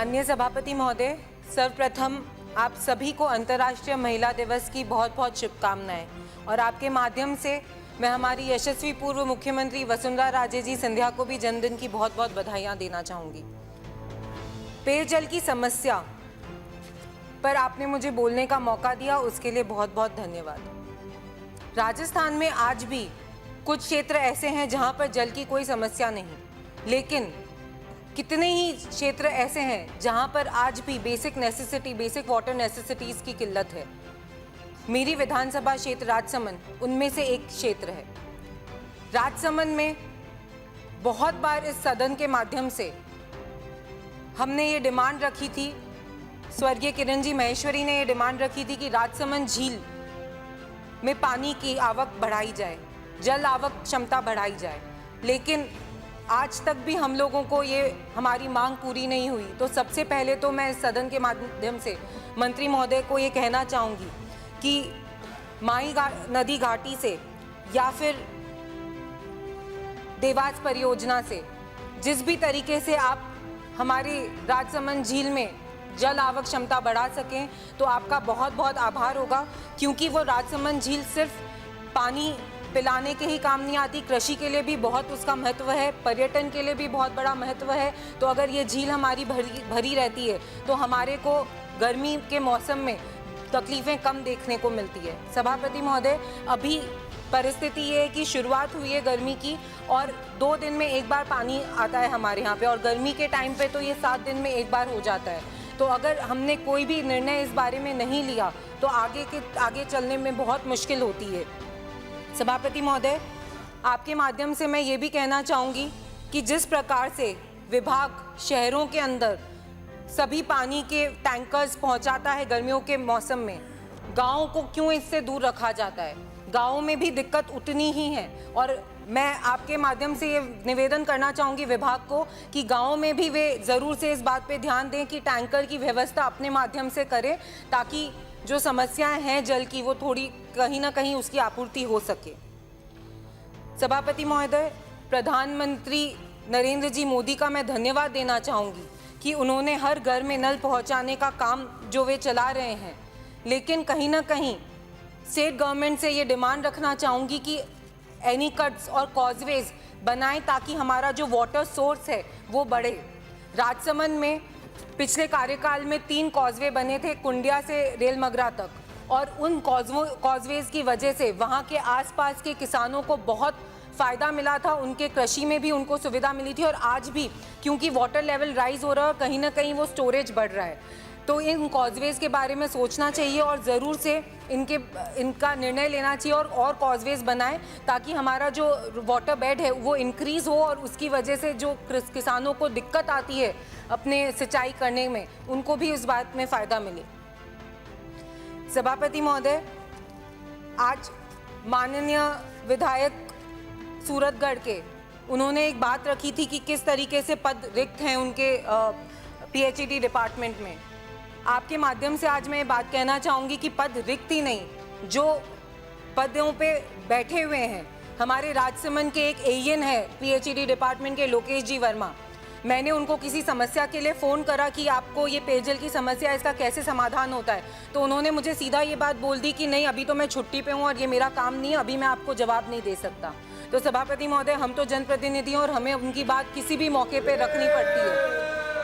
माननीय सभापति महोदय, सर्वप्रथम आप सभी को अंतर्राष्ट्रीय महिला दिवस की बहुत बहुत शुभकामनाएं और आपके माध्यम से मैं हमारी यशस्वी पूर्व मुख्यमंत्री वसुंधरा राजे जी सिंधिया को भी जन्मदिन की बहुत बहुत बधाइयां देना चाहूँगी। पेयजल की समस्या पर आपने मुझे बोलने का मौका दिया, उसके लिए बहुत बहुत धन्यवाद। राजस्थान में आज भी कुछ क्षेत्र ऐसे हैं जहां पर जल की कोई समस्या नहीं, लेकिन कितने ही क्षेत्र ऐसे हैं जहां पर आज भी बेसिक वाटर नेसेसिटीज़ की किल्लत है। मेरी विधानसभा क्षेत्र राजसमंद उनमें से एक क्षेत्र है। राजसमंद में बहुत बार इस सदन के माध्यम से हमने ये डिमांड रखी थी, स्वर्गीय किरण जी महेश्वरी ने ये डिमांड रखी थी कि राजसमंद झील में पानी की आवक बढ़ाई जाए, जल आवक क्षमता बढ़ाई जाए, लेकिन आज तक भी हम लोगों को ये हमारी मांग पूरी नहीं हुई। तो सबसे पहले तो मैं इस सदन के माध्यम से मंत्री महोदय को ये कहना चाहूँगी कि माई नदी घाटी से या फिर देवास परियोजना से जिस भी तरीके से आप हमारी राजसमंद झील में जल आवक क्षमता बढ़ा सकें तो आपका बहुत बहुत आभार होगा, क्योंकि वो राजसमंद झील सिर्फ पानी पिलाने के ही काम नहीं आती, कृषि के लिए भी बहुत उसका महत्व है, पर्यटन के लिए भी बहुत बड़ा महत्व है। तो अगर ये झील हमारी भरी रहती है तो हमारे को गर्मी के मौसम में तकलीफ़ें कम देखने को मिलती है। सभापति महोदय, अभी परिस्थिति ये है कि शुरुआत हुई है गर्मी की और 2 दिन में एक बार पानी आता है हमारे यहाँ पे, और गर्मी के टाइम पे तो ये 7 दिन में एक बार हो जाता है। तो अगर हमने कोई भी निर्णय इस बारे में नहीं लिया तो आगे चलने में बहुत मुश्किल होती है। सभापति महोदय, आपके माध्यम से मैं ये भी कहना चाहूँगी कि जिस प्रकार से विभाग शहरों के अंदर सभी पानी के टैंकर्स पहुँचाता है गर्मियों के मौसम में, गाँव को क्यों इससे दूर रखा जाता है? गाँव में भी दिक्कत उतनी ही है, और मैं आपके माध्यम से ये निवेदन करना चाहूँगी विभाग को कि गाँव में भी वे ज़रूर से इस बात पे ध्यान दें कि टैंकर की व्यवस्था अपने माध्यम से करें, ताकि जो समस्याएं हैं जल की वो थोड़ी कहीं ना कहीं उसकी आपूर्ति हो सके। सभापति महोदय, प्रधानमंत्री नरेंद्र जी मोदी का मैं धन्यवाद देना चाहूँगी कि उन्होंने हर घर में नल पहुँचाने का काम जो वे चला रहे हैं, लेकिन कहीं ना कहीं स्टेट गवर्नमेंट से ये डिमांड रखना चाहूँगी कि एनीकट्स और कॉजवेज बनाएं ताकि हमारा जो वाटर सोर्स है वो बढ़े। राजसमंद में पिछले कार्यकाल में 3 कॉजवे बने थे, कुंडिया से रेलमगरा तक, और उन कॉजवेज की वजह से वहाँ के आसपास के किसानों को बहुत फ़ायदा मिला था, उनके कृषि में भी उनको सुविधा मिली थी, और आज भी क्योंकि वाटर लेवल राइज हो रहा है, कहीं ना कहीं वो स्टोरेज बढ़ रहा है। तो इन कॉजवेज के बारे में सोचना चाहिए और ज़रूर से इनका निर्णय लेना चाहिए और कॉजवेज बनाएं ताकि हमारा जो वाटर बेड है वो इंक्रीज़ हो, और उसकी वजह से जो किसानों को दिक्कत आती है अपने सिंचाई करने में, उनको भी इस बात में फ़ायदा मिले। सभापति महोदय, आज माननीय विधायक सूरतगढ़ के उन्होंने एक बात रखी थी कि किस तरीके से पद रिक्त हैं उनके पीएचईडी डिपार्टमेंट में। आपके माध्यम से आज मैं ये बात कहना चाहूँगी कि पद रिक्त ही नहीं, जो पदों पे बैठे हुए हैं, हमारे राजसमंद के एक एएन है पीएचईडी डिपार्टमेंट के लोकेश जी वर्मा, मैंने उनको किसी समस्या के लिए फ़ोन करा कि आपको ये पेयजल की समस्या, इसका कैसे समाधान होता है, तो उन्होंने मुझे सीधा ये बात बोल दी कि नहीं, अभी तो मैं छुट्टी पे हूँ और ये मेरा काम नहीं है, अभी मैं आपको जवाब नहीं दे सकता। तो सभापति महोदय, हम तो जनप्रतिनिधि हैं और हमें उनकी बात किसी भी मौके पर रखनी पड़ती है।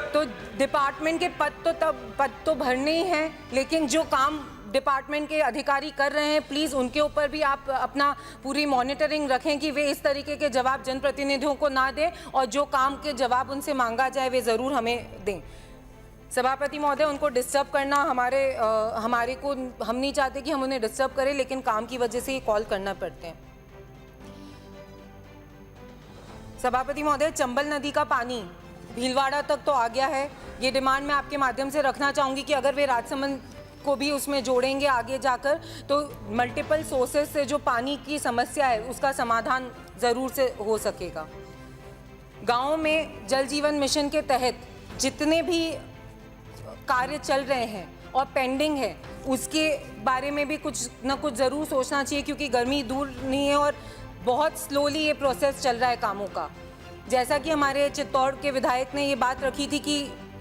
तो डिपार्टमेंट के पद तो भरने ही हैं, लेकिन जो काम डिपार्टमेंट के अधिकारी कर रहे हैं, प्लीज़ उनके ऊपर भी आप अपना पूरी मॉनिटरिंग रखें कि वे इस तरीके के जवाब जनप्रतिनिधियों को ना दें, और जो काम के जवाब उनसे मांगा जाए वे ज़रूर हमें दें। सभापति महोदय, उनको डिस्टर्ब करना हमारे को हम नहीं चाहते कि हम उन्हें डिस्टर्ब करें, लेकिन काम की वजह से ये कॉल करना पड़ते हैं। सभापति महोदय, चंबल नदी का पानी भीलवाड़ा तक तो आ गया है। ये डिमांड मैं आपके माध्यम से रखना चाहूँगी कि अगर वे राजसमंद को भी उसमें जोड़ेंगे आगे जाकर, तो मल्टीपल सोर्सेज से जो पानी की समस्या है उसका समाधान ज़रूर से हो सकेगा। गाँव में जल जीवन मिशन के तहत जितने भी कार्य चल रहे हैं और पेंडिंग है, उसके बारे में भी कुछ ना कुछ ज़रूर सोचना चाहिए, क्योंकि गर्मी दूर नहीं है और बहुत स्लोली ये प्रोसेस चल रहा है कामों का। जैसा कि हमारे चित्तौड़ के विधायक ने ये बात रखी थी कि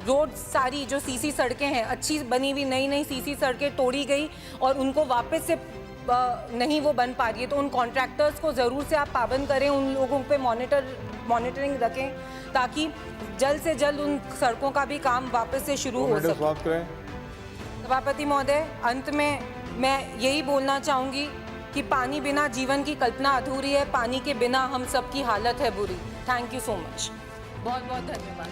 रोड सारी जो सीसी सड़कें हैं, अच्छी बनी हुई नई नई सीसी सड़कें तोड़ी गई और उनको वापस से नहीं वो बन पा रही है, तो उन कॉन्ट्रैक्टर्स को ज़रूर से आप पाबंद करें, उन लोगों पे मॉनिटरिंग रखें ताकि जल्द से जल्द उन सड़कों का भी काम वापस से शुरू हो सके। सभापति महोदय, अंत में मैं यही बोलना चाहूँगी कि पानी बिना जीवन की कल्पना अधूरी है, पानी के बिना हम सब की हालत है बुरी। थैंक यू सो मच, बहुत बहुत धन्यवाद।